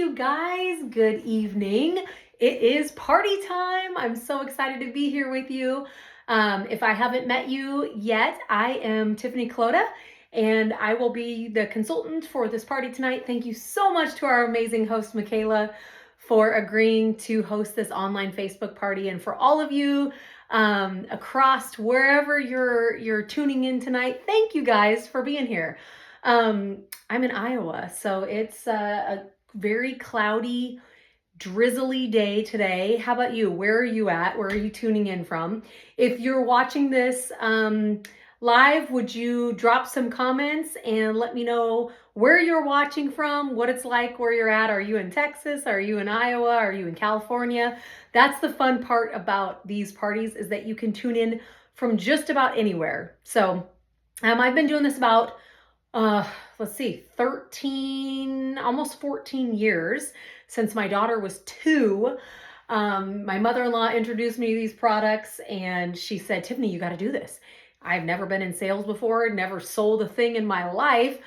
you guys. Good evening. It is party time. I'm so excited to be here with you. If I haven't met you yet, I am Tiffany Clota, and I will be the consultant for this party tonight. Thank you so much to our amazing host, Michaela, for agreeing to host this online Facebook party. And for all of you across wherever you're tuning in tonight, thank you guys for being here. I'm in Iowa, so it's a very cloudy, drizzly day today. How about you? Where are you at? Where are you tuning in from? If you're watching this live, would you drop some comments and let me know where you're watching from, what it's like where you're at? Are you in Texas? Are you in Iowa? Are you in California? That's the fun part about these parties, is that you can tune in from just about anywhere. So I've been doing this about let's see, 13, almost 14 years, since my daughter was 2. My mother-in-law introduced me to these products, and she said, Tiffany, you got to do this. I've never been in sales before, never sold a thing in my life.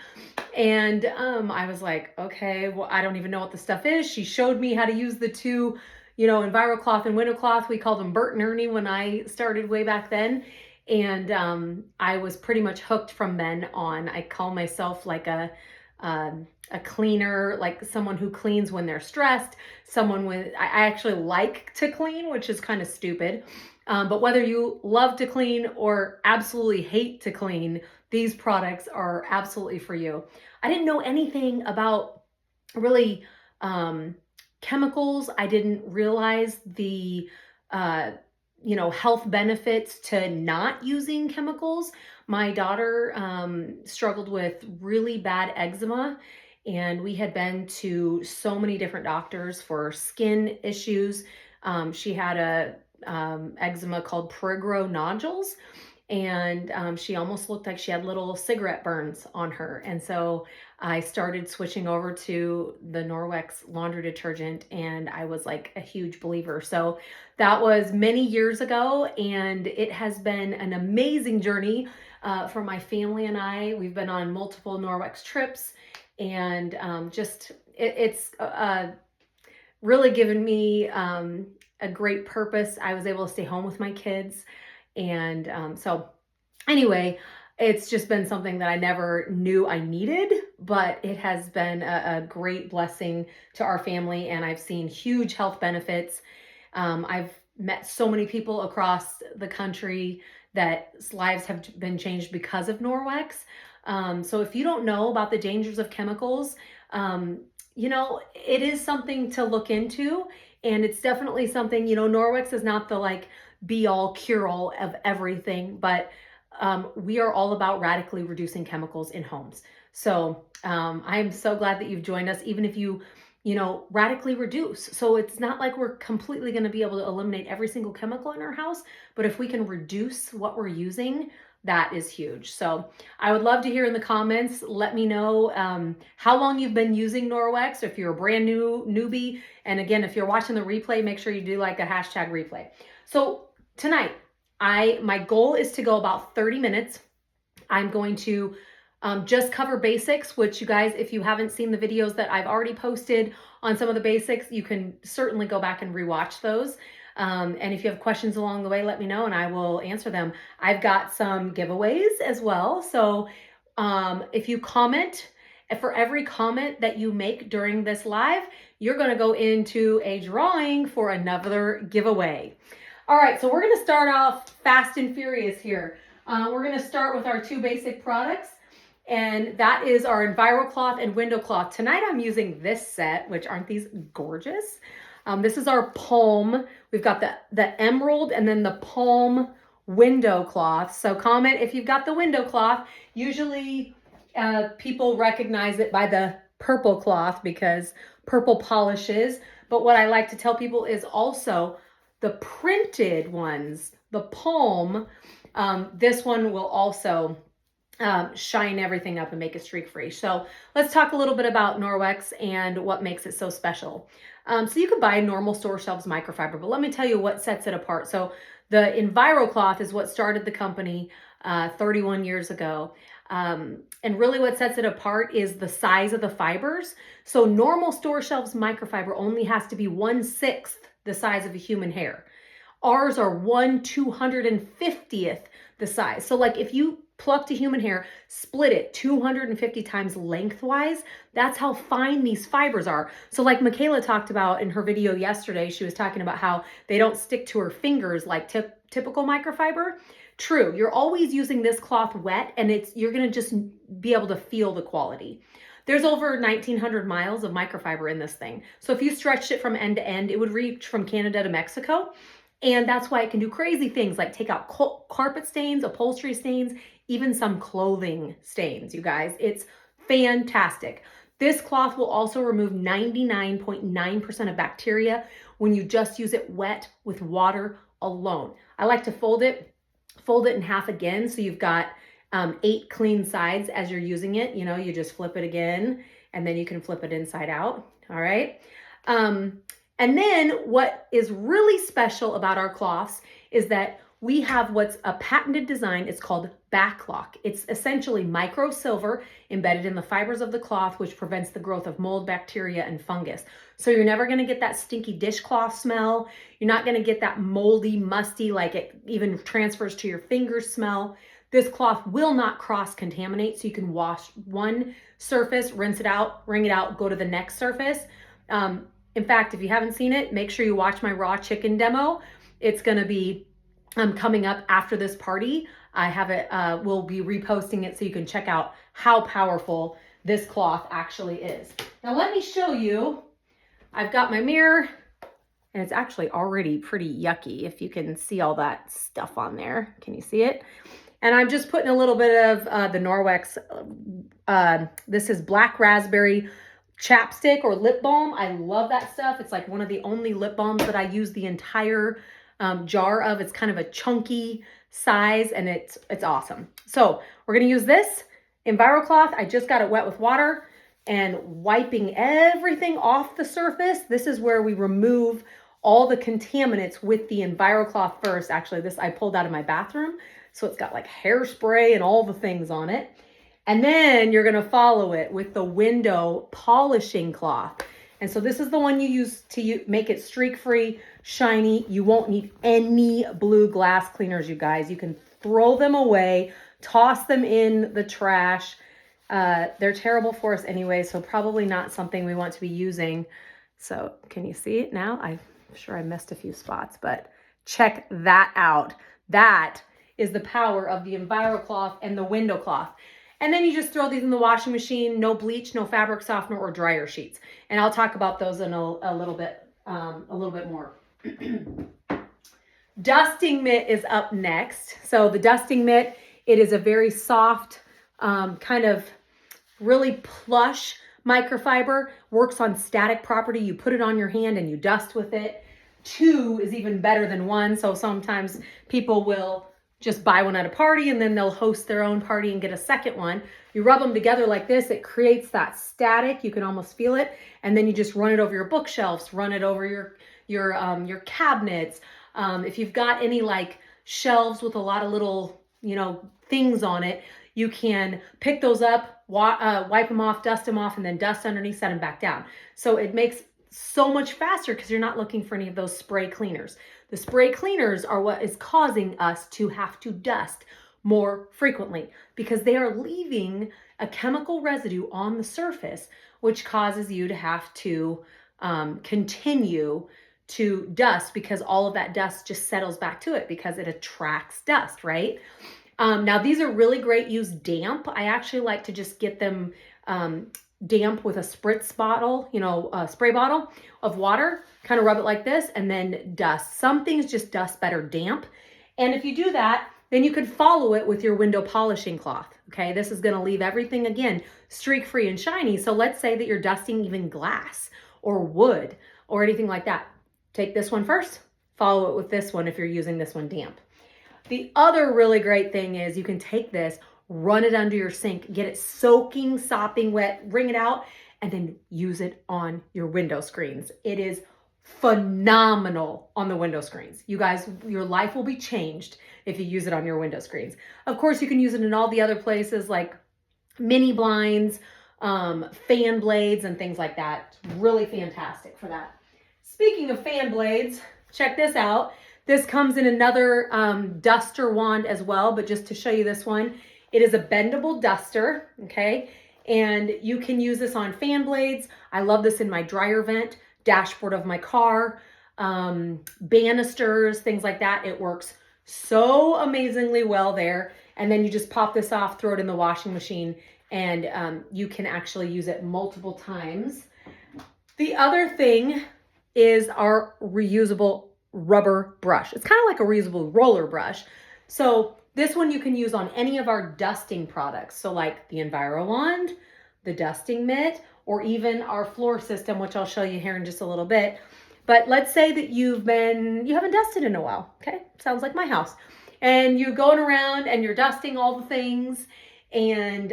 And I was like, okay, well, I don't even know what the stuff is. She showed me how to use the two, EnviroCloth and WindowCloth. We called them Bert and Ernie when I started way back then. And I was pretty much hooked from then on. I call myself like a cleaner, like someone who cleans when they're stressed, I actually like to clean, which is kind of stupid. But whether you love to clean or absolutely hate to clean, these products are absolutely for you. I didn't know anything about really chemicals. I didn't realize the health benefits to not using chemicals. My daughter struggled with really bad eczema, and we had been to so many different doctors for skin issues. She had a eczema called prurigo nodules, and she almost looked like she had little cigarette burns on her. And so I started switching over to the Norwex laundry detergent, and I was like a huge believer. So that was many years ago, and it has been an amazing journey for my family and I. We've been on multiple Norwex trips, and it's really given me a great purpose. I was able to stay home with my kids. And so anyway, it's just been something that I never knew I needed, but it has been a great blessing to our family, and I've seen huge health benefits. I've met so many people across the country that lives have been changed because of Norwex. So if you don't know about the dangers of chemicals, it is something to look into, and it's definitely something, Norwex is not the be all cure all of everything, but we are all about radically reducing chemicals in homes. So I'm so glad that you've joined us, even if you radically reduce. So it's not like we're completely going to be able to eliminate every single chemical in our house, but if we can reduce what we're using, that is huge. So I would love to hear in the comments. Let me know how long you've been using Norwex, if you're a brand new newbie. And again, if you're watching the replay, make sure you do like a hashtag replay. So tonight, my goal is to go about 30 minutes. I'm going to just cover basics, which you guys, if you haven't seen the videos that I've already posted on some of the basics, you can certainly go back and rewatch those. And if you have questions along the way, let me know and I will answer them. I've got some giveaways as well. So if you comment, for every comment that you make during this live, you're going to go into a drawing for another giveaway. All right, so we're going to start off fast and furious here. We're going to start with our 2 basic products, and that is our EnviroCloth and WindowCloth. Tonight I'm using this set, which aren't these gorgeous? This is our palm. We've got the emerald and then the palm window cloth. So comment if you've got the window cloth. Usually people recognize it by the purple cloth because purple polishes. But what I like to tell people is also the printed ones, the palm, this one will also shine everything up and make it streak free. So let's talk a little bit about Norwex and what makes it so special. So you can buy normal store shelves microfiber, but let me tell you what sets it apart. So the EnviroCloth is what started the company 31 years ago. And really what sets it apart is the size of the fibers. So normal store shelves microfiber only has to be 1/6 the size of a human hair. Ours are 1/250th the size. So like if you plucked a human hair, split it 250 times lengthwise, that's how fine these fibers are. So like Michaela talked about in her video yesterday, she was talking about how they don't stick to her fingers like typical microfiber. True, you're always using this cloth wet and you're gonna just be able to feel the quality. There's over 1,900 miles of microfiber in this thing. So if you stretched it from end to end, it would reach from Canada to Mexico. And that's why it can do crazy things like take out carpet stains, upholstery stains, even some clothing stains, you guys. It's fantastic. This cloth will also remove 99.9% of bacteria when you just use it wet with water alone. I like to fold it in half again so you've got 8 clean sides as you're using it. You know, you just flip it again and then you can flip it inside out. All right. And then what is really special about our cloths is that we have what's a patented design. It's called backlock. It's essentially micro silver embedded in the fibers of the cloth, which prevents the growth of mold, bacteria, and fungus. So you're never gonna get that stinky dishcloth smell. You're not gonna get that moldy, musty, like it even transfers to your fingers smell. This cloth will not cross-contaminate, so you can wash one surface, rinse it out, wring it out, go to the next surface. In fact, if you haven't seen it, make sure you watch my raw chicken demo. It's gonna be coming up after this party. I have it, we'll be reposting it so you can check out how powerful this cloth actually is. Now let me show you, I've got my mirror and it's actually already pretty yucky if you can see all that stuff on there. Can you see it? And I'm just putting a little bit of the Norwex, this is black raspberry chapstick or lip balm. I love that stuff. It's like one of the only lip balms that I use the entire jar of. It's kind of a chunky size and it's awesome. So we're gonna use this EnviroCloth. I just got it wet with water and wiping everything off the surface. This is where we remove all the contaminants with the EnviroCloth first. Actually, this I pulled out of my bathroom. So it's got like hairspray and all the things on it. And then you're gonna follow it with the window polishing cloth. And so this is the one you use to make it streak-free, shiny. You won't need any blue glass cleaners, you guys. You can throw them away, toss them in the trash. They're terrible for us anyway, so probably not something we want to be using. So can you see it now? I'm sure I missed a few spots, but check that out. That is the power of the EnviroCloth and the window cloth. And then you just throw these in the washing machine, no bleach, no fabric softener or dryer sheets. And I'll talk about those in a little bit more. Dusting mitt is up next. So the dusting mitt, it is a very soft, kind of really plush microfiber, works on static property. You put it on your hand and you dust with it. 2 is even better than 1. So sometimes people will just buy one at a party and then they'll host their own party and get a second one. You rub them together like this, it creates that static. You can almost feel it. And then you just run it over your bookshelves, run it over your cabinets. If you've got any like shelves with a lot of little, things on it, you can pick those up, wipe them off, dust them off, and then dust underneath, set them back down. So it makes so much faster because you're not looking for any of those spray cleaners. The spray cleaners are what is causing us to have to dust more frequently because they are leaving a chemical residue on the surface, which causes you to have to continue to dust because all of that dust just settles back to it because it attracts dust, right? Now, these are really great used damp. I actually like to just get them damp with a spritz bottle, a spray bottle of water, kind of rub it like this and then dust. Some things just dust better damp. And if you do that, then you could follow it with your window polishing cloth. Okay, this is gonna leave everything again streak-free and shiny. So let's say that you're dusting even glass or wood or anything like that. Take this one first, follow it with this one if you're using this one damp. The other really great thing is you can take this, run it under your sink, get it soaking, sopping wet, wring it out, and then use it on your window screens. It is phenomenal on the window screens. You guys, your life will be changed if you use it on your window screens. Of course, you can use it in all the other places like mini blinds, fan blades, and things like that. It's really fantastic for that. Speaking of fan blades, check this out. This comes in another duster wand as well, but just to show you this one, it is a bendable duster, okay? And you can use this on fan blades. I love this in my dryer vent, dashboard of my car, banisters, things like that. It works so amazingly well there. And then you just pop this off, throw it in the washing machine, and you can actually use it multiple times. The other thing is our reusable rubber brush. It's kind of like a reusable roller brush. So this one you can use on any of our dusting products. So like the EnviroWand, the dusting mitt, or even our floor system, which I'll show you here in just a little bit. But let's say that you haven't dusted in a while, okay? Sounds like my house. And you're going around and you're dusting all the things, and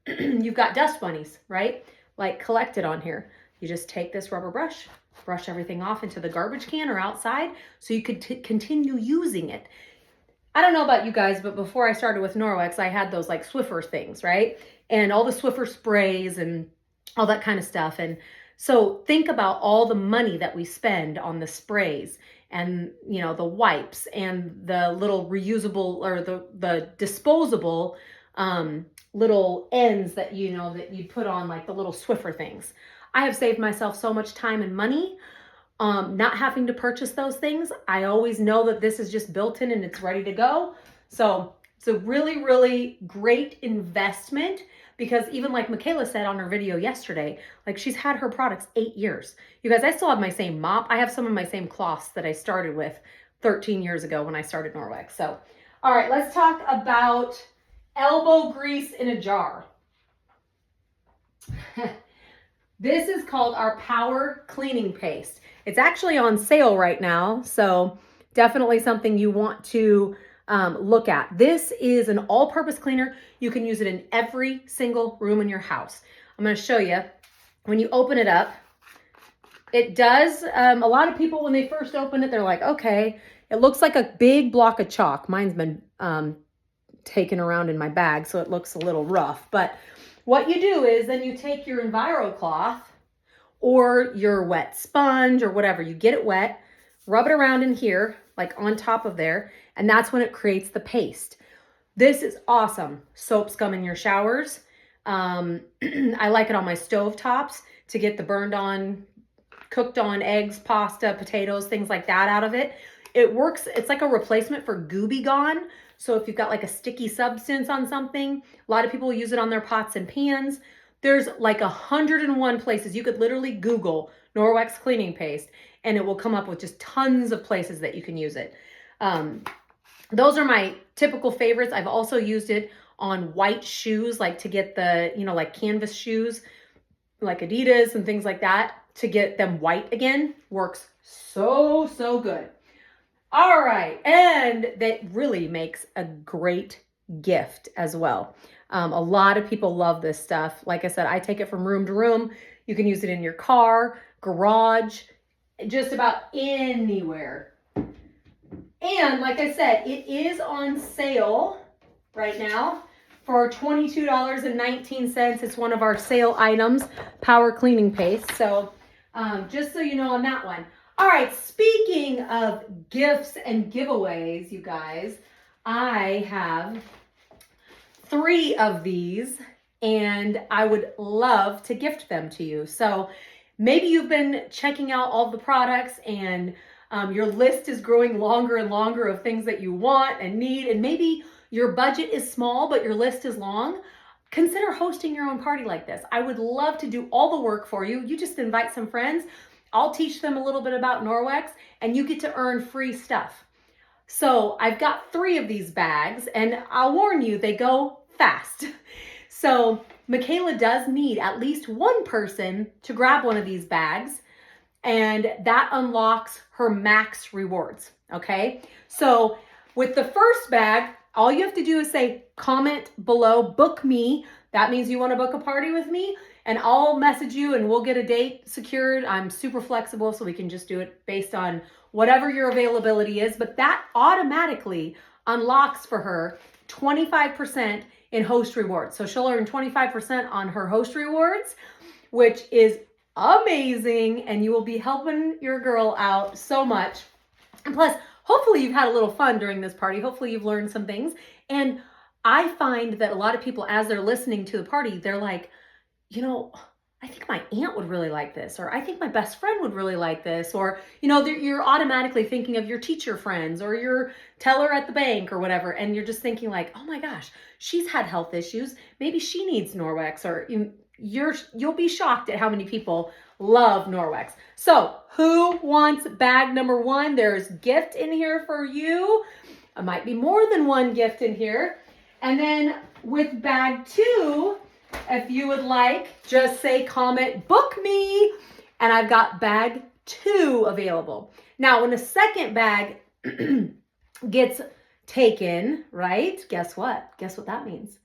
you've got dust bunnies, right? Like collected on here. You just take this rubber brush, brush everything off into the garbage can or outside so you could continue using it. I don't know about you guys, but before I started with Norwex, I had those like Swiffer things, right? And all the Swiffer sprays and all that kind of stuff. And so think about all the money that we spend on the sprays and, you know, the wipes and the little reusable or the disposable little ends that, you know, that you put on like the little Swiffer things. I have saved myself so much time and money not having to purchase those things. I always know that this is just built in and it's ready to go. So it's a really, really great investment, because even like Michaela said on her video yesterday, like she's had her products 8 years. You guys, I still have my same mop. I have some of my same cloths that I started with 13 years ago when I started Norwex. So, all right, let's talk about elbow grease in a jar. This is called our Power Cleaning Paste. It's actually on sale right now, so definitely something you want to look at. This is an all-purpose cleaner. You can use it in every single room in your house. I'm going to show you. When you open it up, it does, a lot of people when they first open it, they're like, okay, it looks like a big block of chalk. Mine's been taken around in my bag, so it looks a little rough. But what you do is then you take your EnviroCloth or your wet sponge or whatever, you get it wet, rub it around in here, like on top of there, and that's when it creates the paste. This is awesome. Soap scum in your showers. I like it on my stove tops to get the burned on, cooked on eggs, pasta, potatoes, things like that out of it. It works, it's like a replacement for Gooby Gone. So if you've got like a sticky substance on something, a lot of people use it on their pots and pans. There's like 101 places. You could literally Google Norwex cleaning paste and it will come up with just tons of places that you can use it. Those are my typical favorites. I've also used it on white shoes, like to get the, you know, like canvas shoes, like Adidas and things like that, to get them white again. Works so, so good. All right, and that really makes a great gift as well. A lot of people love this stuff. Like I said, I take it from room to room. You can use it in your car, garage, just about anywhere. And like I said, it is on sale right now for $22.19. It's one of our sale items, Power Cleaning Paste. So just so you know on that one. All right, speaking of gifts and giveaways, you guys, I have 3 of these and I would love to gift them to you. So maybe you've been checking out all the products and your list is growing longer and longer of things that you want and need, and maybe your budget is small, but your list is long. Consider hosting your own party like this. I would love to do all the work for you. You just invite some friends. I'll teach them a little bit about Norwex and you get to earn free stuff. So I've got 3 of these bags and I'll warn you, they go fast. So Michaela does need at least one person to grab one of these bags, and that unlocks her max rewards, okay? So with the first bag, all you have to do is say, comment below, book me. That means you want to book a party with me. and I'll message you and we'll get a date secured. I'm super flexible, so we can just do it based on whatever your availability is. But that automatically unlocks for her 25% in host rewards. So she'll earn 25% on her host rewards, which is amazing. And you will be helping your girl out so much. And plus, hopefully you've had a little fun during this party. Hopefully you've learned some things. And I find that a lot of people, as they're listening to the party, they're like, I think my aunt would really like this, or I think my best friend would really like this, or, you're automatically thinking of your teacher friends or your teller at the bank or whatever. And you're just thinking like, oh my gosh, she's had health issues. Maybe she needs Norwex, or you'll be shocked at how many people love Norwex. So who wants bag number 1? There's gift in here for you. It might be more than one gift in here. And then with bag 2, if you would like, just say comment, book me, and I've got bag 2 available. Now, when a second bag gets taken, right? Guess what? Guess what that means?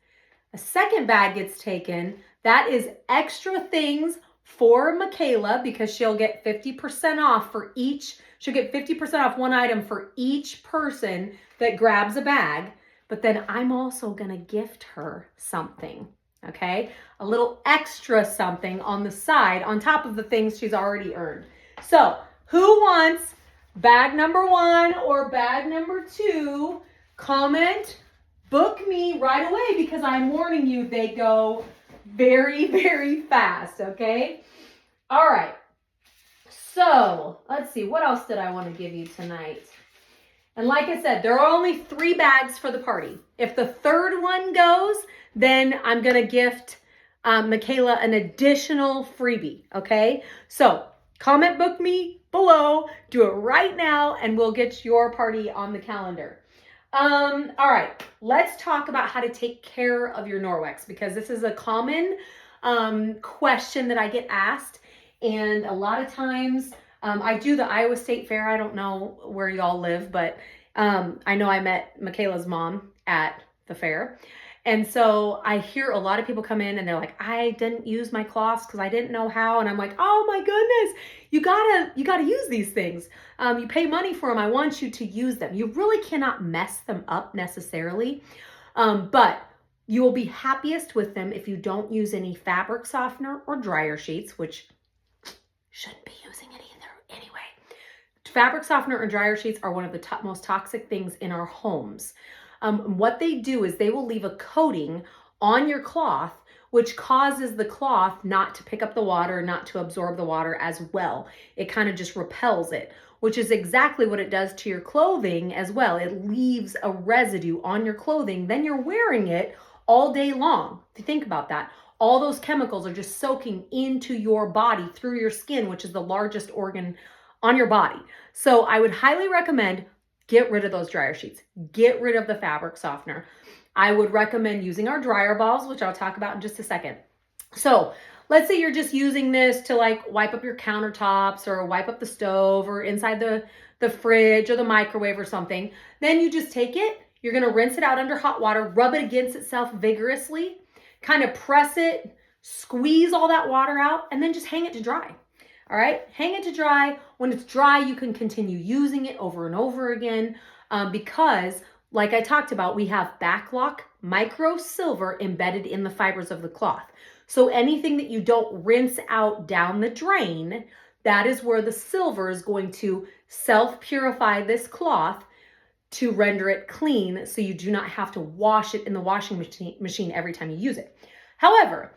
A second bag gets taken. That is extra things for Michaela, because she'll get 50% off for each. She'll get 50% off one item for each person that grabs a bag. But then I'm also going to gift her something. Okay, a little extra something on the side on top of the things she's already earned. So who wants bag number 1 or bag number 2? Comment, book me right away, because I'm warning you, they go very, very fast. Okay. All right. So let's see. What else did I want to give you tonight? And like I said, there are only 3 bags for the party. If the third one goes, then I'm going to gift Michaela an additional freebie, okay? So comment, book me below. Do it right now, and we'll get your party on the calendar. All right, let's talk about how to take care of your Norwex, because this is a common question that I get asked. And a lot of times I do the Iowa State Fair. I don't know where y'all live, but I know I met Michaela's mom at the fair. And so I hear a lot of people come in and they're like, I didn't use my cloths because I didn't know how. And I'm like, oh my goodness, you gotta use these things. You pay money for them. I want you to use them. You really cannot mess them up necessarily. But you will be happiest with them if you don't use any fabric softener or dryer sheets, which shouldn't be using it either anyway. Fabric softener and dryer sheets are one of the most toxic things in our homes. What they do is they will leave a coating on your cloth, which causes the cloth not to pick up the water, not to absorb the water as well. It kind of just repels it, which is exactly what it does to your clothing as well. It leaves a residue on your clothing. Then you're wearing it all day long. If you think about that, all those chemicals are just soaking into your body through your skin, which is the largest organ on your body. So I would highly recommend get rid of those dryer sheets. Get rid of the fabric softener. I would recommend using our dryer balls, which I'll talk about in just a second. So let's say you're just using this to like wipe up your countertops or wipe up the stove or inside the fridge or the microwave or something. Then you just take it, you're gonna rinse it out under hot water, rub it against itself vigorously, kind of press it, squeeze all that water out, and then just hang it to dry. All right, hang it to dry. When it's dry, you can continue using it over and over again because, like I talked about, we have backlock micro silver embedded in the fibers of the cloth. So anything that you don't rinse out down the drain, that is where the silver is going to self-purify this cloth to render it clean, so you do not have to wash it in the washing machine every time you use it. However,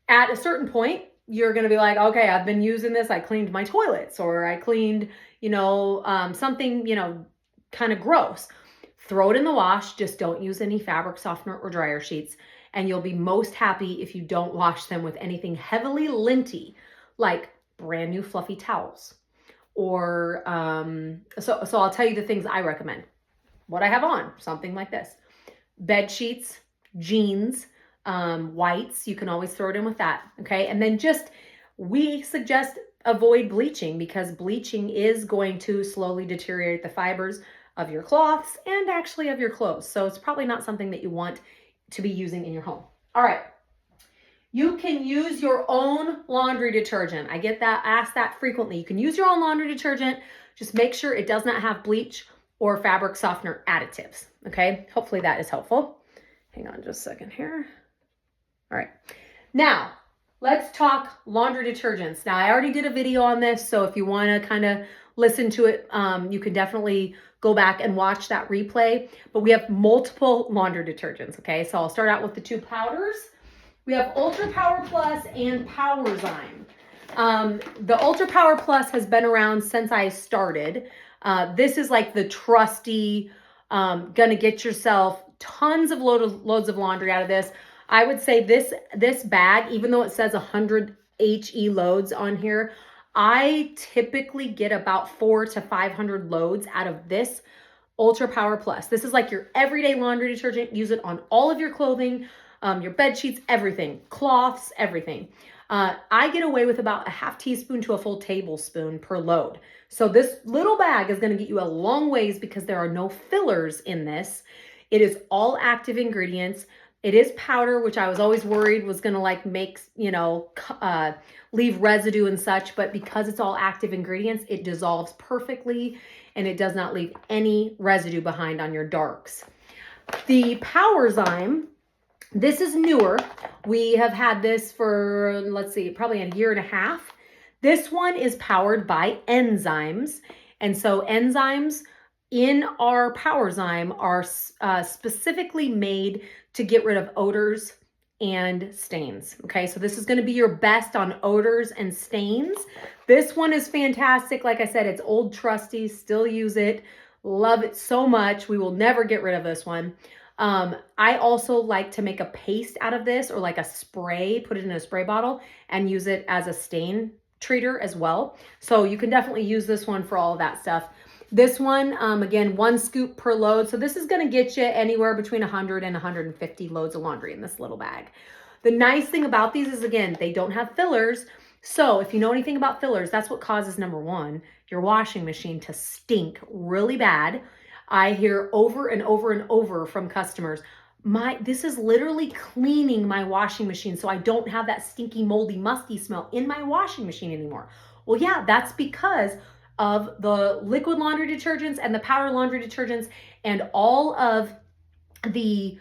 at a certain point, you're going to be like, okay, I've been using this. I cleaned my toilets, or I cleaned, something, kind of gross. Throw it in the wash. Just don't use any fabric softener or dryer sheets. And you'll be most happy if you don't wash them with anything heavily linty, like brand new fluffy towels. Or, so I'll tell you the things I recommend. What I have on, something like this. Bed sheets, jeans, whites, you can always throw it in with that, okay? And then we suggest avoid bleaching, because bleaching is going to slowly deteriorate the fibers of your cloths and actually of your clothes. So it's probably not something that you want to be using in your home. All right. You can use your own laundry detergent. I get that, asked that frequently. You can use your own laundry detergent. Just make sure it does not have bleach or fabric softener additives. Okay, hopefully that is helpful. Hang on just a second here. All right, now let's talk laundry detergents. Now I already did a video on this, so if you want to kind of listen to it, you can definitely go back and watch that replay. But we have multiple laundry detergents, okay? So I'll start out with the two powders. We have Ultra Power Plus and Powerzyme. The Ultra Power Plus has been around since I started. This is like the trusty, gonna get yourself tons of loads of laundry out of this. I would say this bag, even though it says 100 HE loads on here, I typically get about 400 to 500 loads out of this Ultra Power Plus. This is like your everyday laundry detergent. Use it on all of your clothing, your bed sheets, everything, cloths, everything. I get away with about a half teaspoon to a full tablespoon per load. So this little bag is going to get you a long ways because there are no fillers in this. It is all active ingredients. It is powder, which I was always worried was going to like make, leave residue and such. But because it's all active ingredients, it dissolves perfectly and it does not leave any residue behind on your darks. The Powerzyme, this is newer. We have had this for, let's see, probably a year and a half. This one is powered by enzymes. And so enzymes in our Powerzyme are specifically made to get rid of odors and stains. Okay, so this is going to be your best on odors and stains. This one is fantastic. Like I said, it's old trusty, still use it. Love it so much. We will never get rid of this one. I also like to make a paste out of this or like a spray, put it in a spray bottle and use it as a stain treater as well. So you can definitely use this one for all of that stuff. This one, again, 1 scoop per load. So this is going to get you anywhere between 100 and 150 loads of laundry in this little bag. The nice thing about these is, again, they don't have fillers. So if you know anything about fillers, that's what causes, number one, your washing machine to stink really bad. I hear over and over and over from customers, this is literally cleaning my washing machine so I don't have that stinky, moldy, musty smell in my washing machine anymore. Well, yeah, that's because of the liquid laundry detergents and the powder laundry detergents and all of the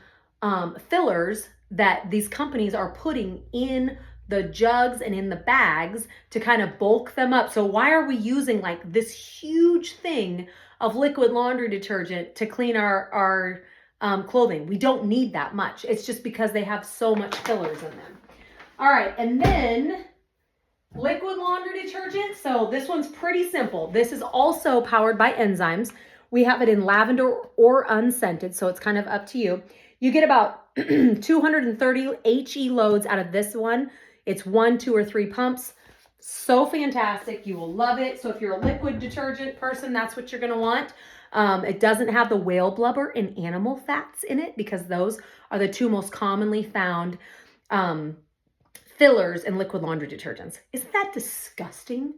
fillers that these companies are putting in the jugs and in the bags to kind of bulk them up. So why are we using like this huge thing of liquid laundry detergent to clean our clothing? We don't need that much. It's just because they have so much fillers in them. All right, and then liquid laundry detergent. So this one's pretty simple. This is also powered by enzymes. We have it in lavender or unscented, so it's kind of up to you. You get about 230 HE loads out of this one. It's 1, 2, or 3 pumps. So fantastic. You will love it. So if you're a liquid detergent person, that's what you're going to want. It doesn't have the whale blubber and animal fats in it because those are the two most commonly found fillers in liquid laundry detergents. Isn't that disgusting?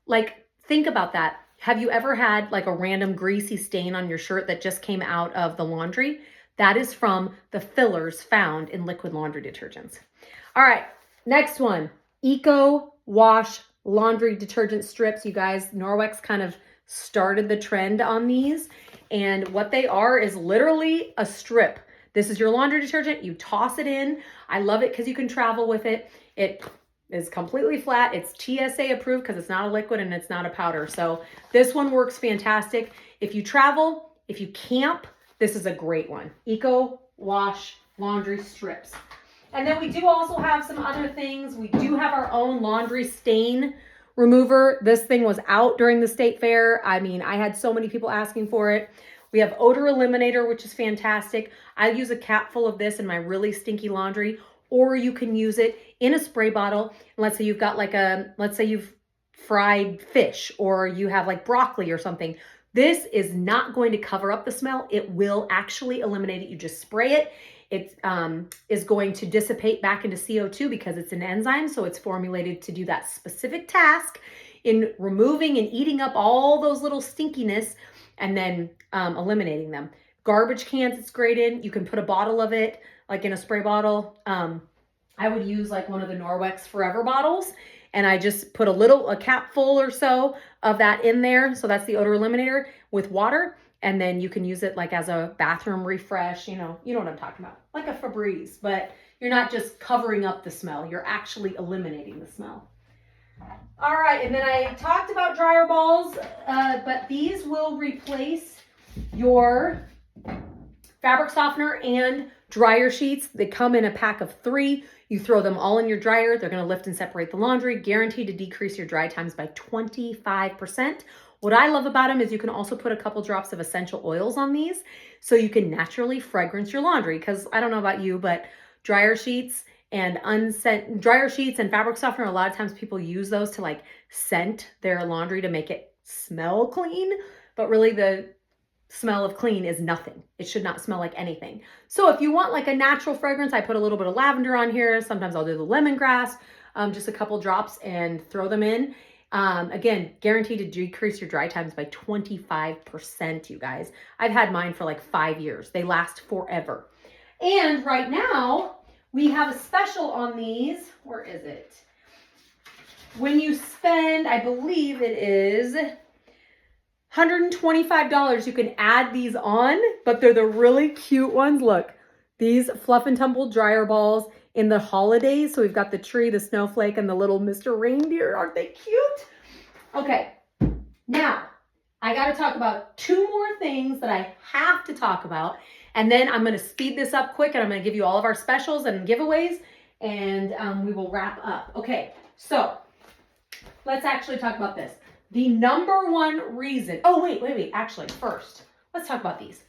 Like, think about that. Have you ever had like a random greasy stain on your shirt that just came out of the laundry? That is from the fillers found in liquid laundry detergents. All right, next one, Eco Wash laundry detergent strips. You guys, Norwex kind of started the trend on these. And what they are is literally a strip. This is your laundry detergent. You toss it in. I love it because you can travel with it. It is completely flat. It's TSA approved because it's not a liquid and it's not a powder. So this one works fantastic. If you travel, if you camp, this is a great one. Eco Wash laundry strips. And then we do also have some other things. We do have our own laundry stain remover. This thing was out during the state fair. I mean, I had so many people asking for it. We have odor eliminator, which is fantastic. I use a cap full of this in my really stinky laundry, or you can use it in a spray bottle. And let's say you've got let's say you've fried fish or you have like broccoli or something. This is not going to cover up the smell. It will actually eliminate it. You just spray it. It is going to dissipate back into CO2 because it's an enzyme. So it's formulated to do that specific task in removing and eating up all those little stinkiness and then eliminating them. Garbage cans, it's great in. You can put a bottle of it like in a spray bottle I would use like one of the Norwex Forever bottles, and I just put a cap full or so of that in there. So that's the odor eliminator with water. And then you can use it like as a bathroom refresh. You know what I'm talking about, like a Febreze, but you're not just covering up the smell. You're actually eliminating the smell. All right, and then I talked about dryer balls, but these will replace your fabric softener and dryer sheets. They come in a pack of 3. You throw them all in your dryer. They're going to lift and separate the laundry, guaranteed to decrease your dry times by 25%. What I love about them is you can also put a couple drops of essential oils on these so you can naturally fragrance your laundry. Because I don't know about you, but dryer sheets and fabric softener, a lot of times people use those to like scent their laundry to make it smell clean, but really the smell of clean is nothing. It should not smell like anything. So if you want like a natural fragrance, I put a little bit of lavender on here. Sometimes I'll do the lemongrass, just a couple drops and throw them in. Again, guaranteed to decrease your dry times by 25%, you guys. I've had mine for like 5 years. They last forever. And right now we have a special on these. Where is it? When you spend, I believe it is $125, you can add these on, but they're the really cute ones. Look, these Fluff and Tumble dryer balls in the holidays. So we've got the tree, the snowflake, and the little Mr. Reindeer. Aren't they cute? Okay, now I got to talk about 2 more things that I have to talk about. And then I'm going to speed this up quick and I'm going to give you all of our specials and giveaways, and we will wrap up. Okay, so let's actually talk about this. The number one reason, wait. Actually, first, let's talk about these.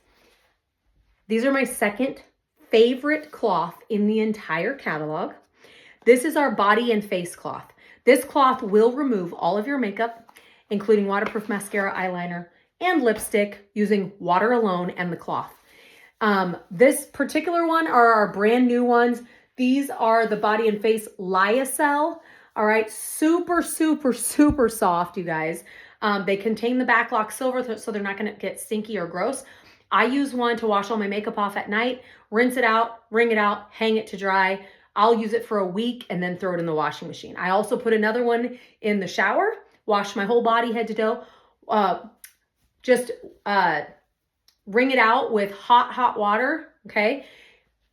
These are my second favorite cloth in the entire catalog. This is our body and face cloth. This cloth will remove all of your makeup, including waterproof mascara, eyeliner, and lipstick using water alone and the cloth. This particular one are our brand new ones. These are the body and face lyocell. All right, super, super, super soft, you guys. They contain the backlock silver, so they're not gonna get stinky or gross. I use one to wash all my makeup off at night, rinse it out, wring it out, hang it to dry. I'll use it for a week and then throw it in the washing machine. I also put another one in the shower, wash my whole body head to toe. Just wring it out with hot water, okay?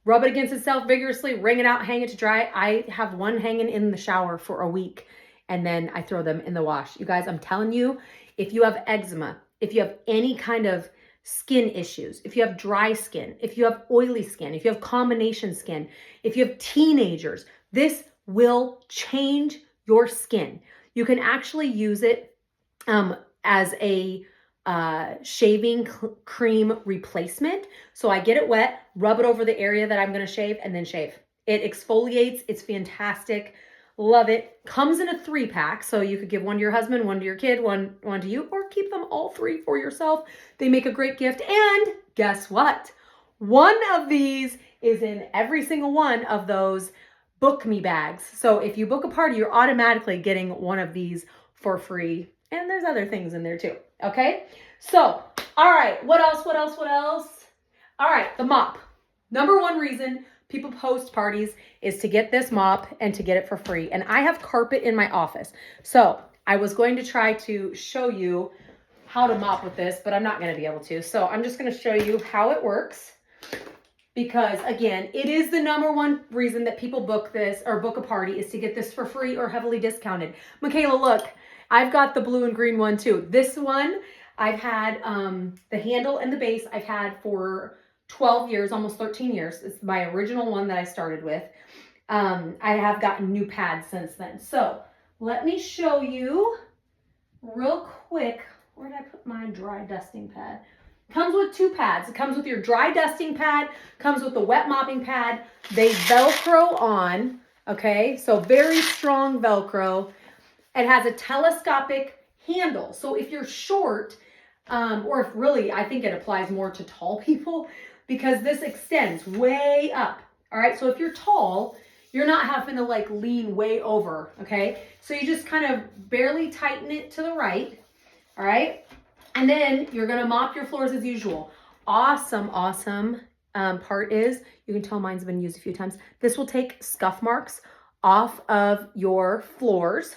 Rub it against itself vigorously, wring it out, hang it to dry. I have one hanging in the shower for a week, and then I throw them in the wash. You guys, I'm telling you, if you have eczema, if you have any kind of skin issues, if you have dry skin, if you have oily skin, if you have combination skin, if you have teenagers, this will change your skin. You can actually use it as a shaving cream replacement. So I get it wet, rub it over the area that I'm going to shave, and then shave. It exfoliates. It's fantastic. Love it. Comes in a 3-pack. So you could give one to your husband, one to your kid, one to you, or keep them all 3 for yourself. They make a great gift. And guess what? One of these is in every single one of those book me bags. So if you book a party, you're automatically getting one of these for free. And there's other things in there too. Okay. So, all right. What else? All right. The mop. Number one reason people post parties is to get this mop and to get it for free. And I have carpet in my office. So I was going to try to show you how to mop with this, but I'm not going to be able to. So I'm just going to show you how it works. Because again, it is the number one reason that people book this or book a party is to get this for free or heavily discounted. Michaela, look, I've got the blue and green one too. This one, I've had the handle and the base I've had for 12 years, almost 13 years. It's my original one that I started with. I have gotten new pads since then. So let me show you real quick. Where did I put my dry dusting pad? Comes with 2 pads. It comes with your dry dusting pad, comes with the wet mopping pad. They Velcro on, okay? So very strong Velcro. It has a telescopic handle. So if you're short, or if really, I think it applies more to tall people because this extends way up. All right, so if you're tall, you're not having to like lean way over, okay? So you just kind of barely tighten it to the right, all right? And then you're gonna mop your floors as usual. Awesome, awesome part is, you can tell mine's been used a few times. This will take scuff marks off of your floors.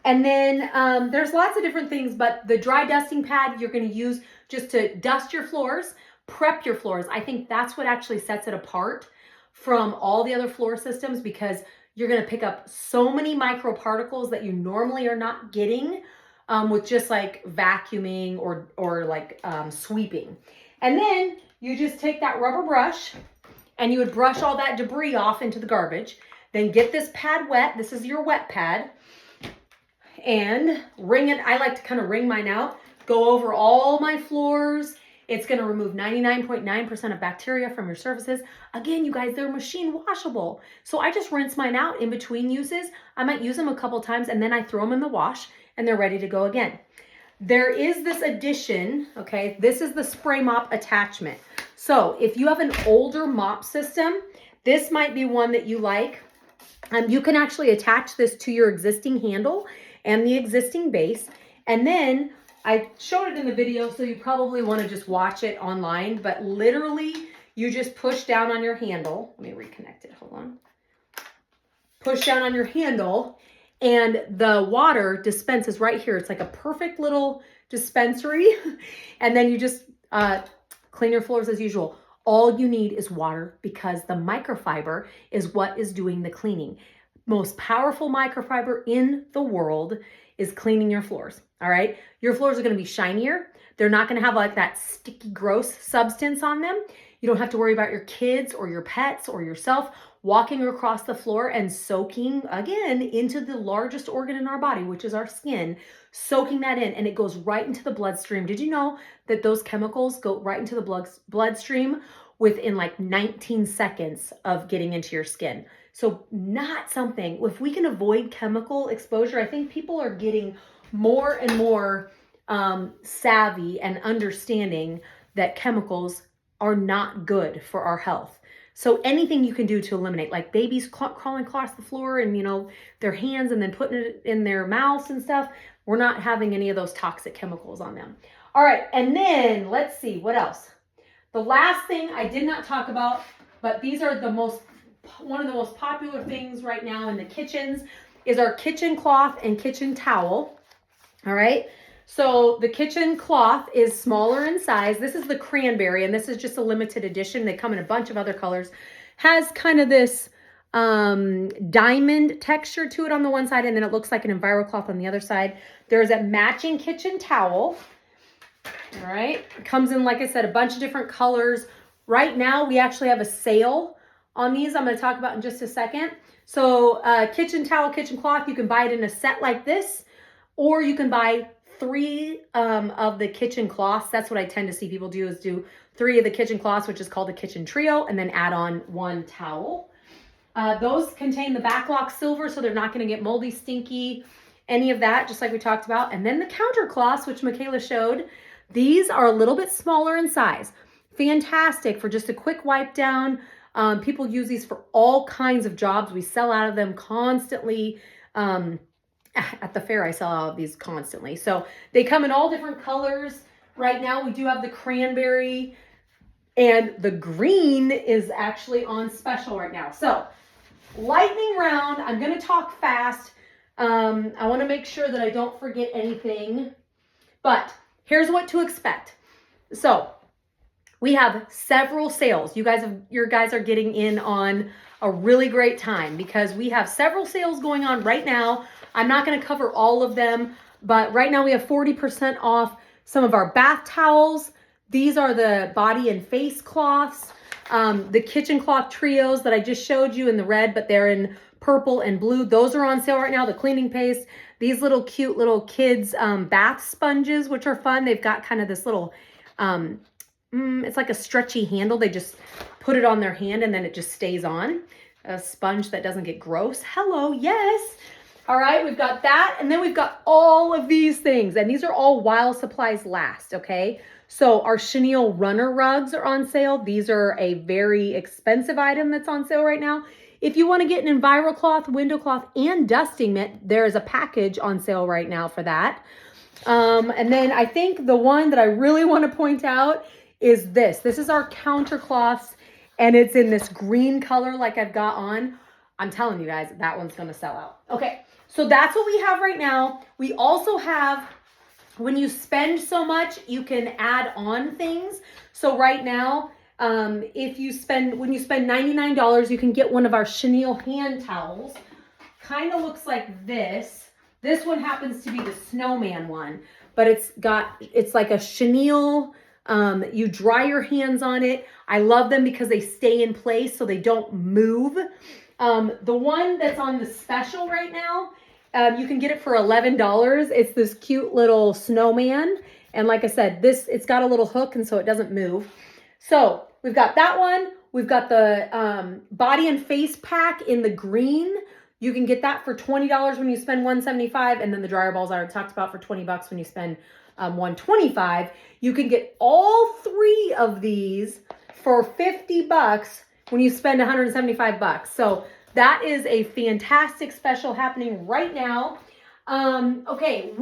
And then there's lots of different things, but the dry dusting pad you're going to use just to dust your floors, prep your floors. I think that's what actually sets it apart from all the other floor systems, because you're going to pick up so many microparticles that you normally are not getting with just like vacuuming or like sweeping. And then you just take that rubber brush and you would brush all that debris off into the garbage. Then get this pad wet. This is your wet pad. And wring it. I like to kind of wring mine out, go over all my floors. It's going to remove 99.9% of bacteria from your surfaces. Again, you guys, they're machine washable. So I just rinse mine out in between uses. I might use them a couple times and then I throw them in the wash and they're ready to go again. There is this addition, okay? This is the spray mop attachment. So if you have an older mop system, this might be one that you like. You can actually attach this to your existing handle and the existing base. And then I showed it in the video, so you probably want to just watch it online, but literally you just push down on your handle. Let me reconnect it, hold on. Push down on your handle and the water dispenses right here. It's like a perfect little dispensary. And then you just clean your floors as usual. All you need is water, because the microfiber is what is doing the cleaning. Most powerful microfiber in the world is cleaning your floors. All right. Your floors are going to be shinier. They're not going to have like that sticky, gross substance on them. You don't have to worry about your kids or your pets or yourself walking across the floor and soaking again into the largest organ in our body, which is our skin, soaking that in, and it goes right into the bloodstream. Did you know that those chemicals go right into the bloodstream within like 19 seconds of getting into your skin? So not something, if we can avoid chemical exposure, I think people are getting more and more savvy and understanding that chemicals are not good for our health. So anything you can do to eliminate, like babies crawling across the floor and, you know, their hands and then putting it in their mouths and stuff, we're not having any of those toxic chemicals on them. All right, and then let's see, what else? The last thing I did not talk about, but these are one of the most popular things right now in the kitchens, is our kitchen cloth and kitchen towel. All right. So the kitchen cloth is smaller in size. This is the cranberry, and this is just a limited edition. They come in a bunch of other colors. Has kind of this diamond texture to it on the one side, and then it looks like an EnviroCloth on the other side. There's a matching kitchen towel. All right. It comes in, like I said, a bunch of different colors. Right now, we actually have a sale on these. I'm going to talk about in just a second. So kitchen towel, kitchen cloth, you can buy it in a set like this, or you can buy 3 of the kitchen cloths. That's what I tend to see people do, is do 3 of the kitchen cloths, which is called a kitchen trio, and then add on 1 towel. Those contain the backlock silver, so they're not going to get moldy, stinky, any of that, just like we talked about. And then the counter cloths, which Michaela showed, these are a little bit smaller in size. Fantastic for just a quick wipe down. People use these for all kinds of jobs. We sell out of them constantly. At the fair, I sell out of these constantly. So they come in all different colors. Right now, we do have the cranberry, and the green is actually on special right now. So lightning round. I'm going to talk fast. I want to make sure that I don't forget anything. But here's what to expect. So we have several sales. Your guys are getting in on a really great time, because we have several sales going on right now. I'm not going to cover all of them, but right now we have 40% off some of our bath towels. These are the body and face cloths. The kitchen cloth trios that I just showed you in the red, but they're in purple and blue. Those are on sale right now. The cleaning paste. These little cute little kids bath sponges, which are fun. They've got kind of this little, it's like a stretchy handle. They just put it on their hand and then it just stays on. A sponge that doesn't get gross. Hello, yes. All right, we've got that. And then we've got all of these things. And these are all while supplies last, okay? So our chenille runner rugs are on sale. These are a very expensive item that's on sale right now. If you want to get an EnviroCloth, window cloth, and dusting mitt, there is a package on sale right now for that. And then I think the one that I really want to point out is this. This is our counter cloths and it's in this green color like I've got on. I'm telling you guys, that one's gonna sell out. Okay, so that's what we have right now. We also have, when you spend so much, you can add on things. So right now, when you spend $99, you can get one of our chenille hand towels. Kind of looks like this. This one happens to be the snowman one, but it's like a chenille. You dry your hands on it. I love them because they stay in place so they don't move. The one that's on the special right now, you can get it for $11. It's this cute little snowman. And like I said, it's got a little hook, and so it doesn't move. So we've got that one. We've got the body and face pack in the green. You can get that for $20 when you spend $175, and then the dryer balls I already talked about for $20 when you spend $125. You can get all three of these for $50 when you spend $175. So that is a fantastic special happening right now. Okay,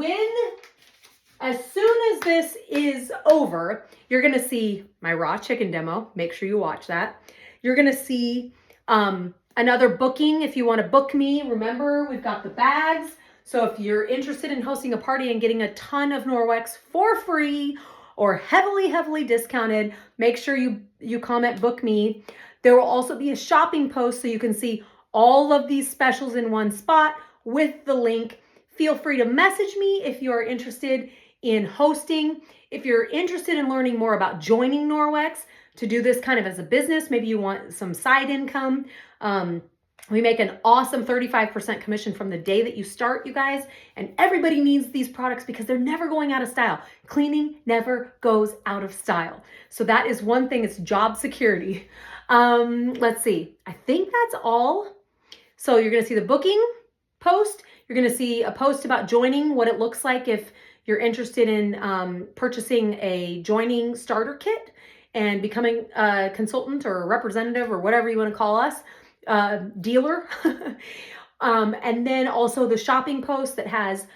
as soon as this is over, you're gonna see my raw chicken demo. Make sure you watch that. You're gonna see another booking. If you want to book me, remember we've got the bags. So if you're interested in hosting a party and getting a ton of Norwex for free or heavily discounted, make sure you comment book me. There will also be a shopping post so you can see all of these specials in one spot with the link. Feel free to message me if you are interested in hosting. If you're interested in learning more about joining Norwex to do this kind of as a business, maybe you want some side income. We make an awesome 35% commission from the day that you start, you guys, and everybody needs these products because they're never going out of style. Cleaning never goes out of style. So that is one thing, it's job security. Let's see, I think that's all. So you're gonna see the booking post. You're gonna see a post about joining, what it looks like if you're interested in purchasing a joining starter kit and becoming a consultant or a representative or whatever you wanna call us. Dealer. And then also the shopping post that has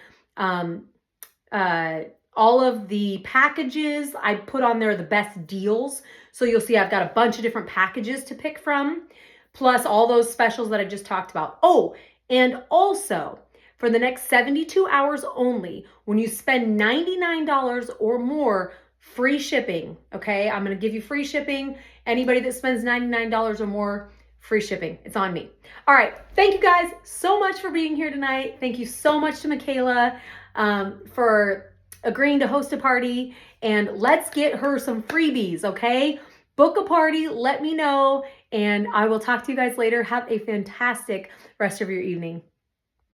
all of the packages. I put on there the best deals. So you'll see I've got a bunch of different packages to pick from, plus all those specials that I just talked about. Oh, and also for the next 72 hours only, when you spend $99 or more, free shipping. Okay, I'm going to give you free shipping. Anybody that spends $99 or more, free shipping. It's on me. All right. Thank you guys so much for being here tonight. Thank you so much to Michaela for agreeing to host a party, and let's get her some freebies. Okay. Book a party. Let me know, and I will talk to you guys later. Have a fantastic rest of your evening.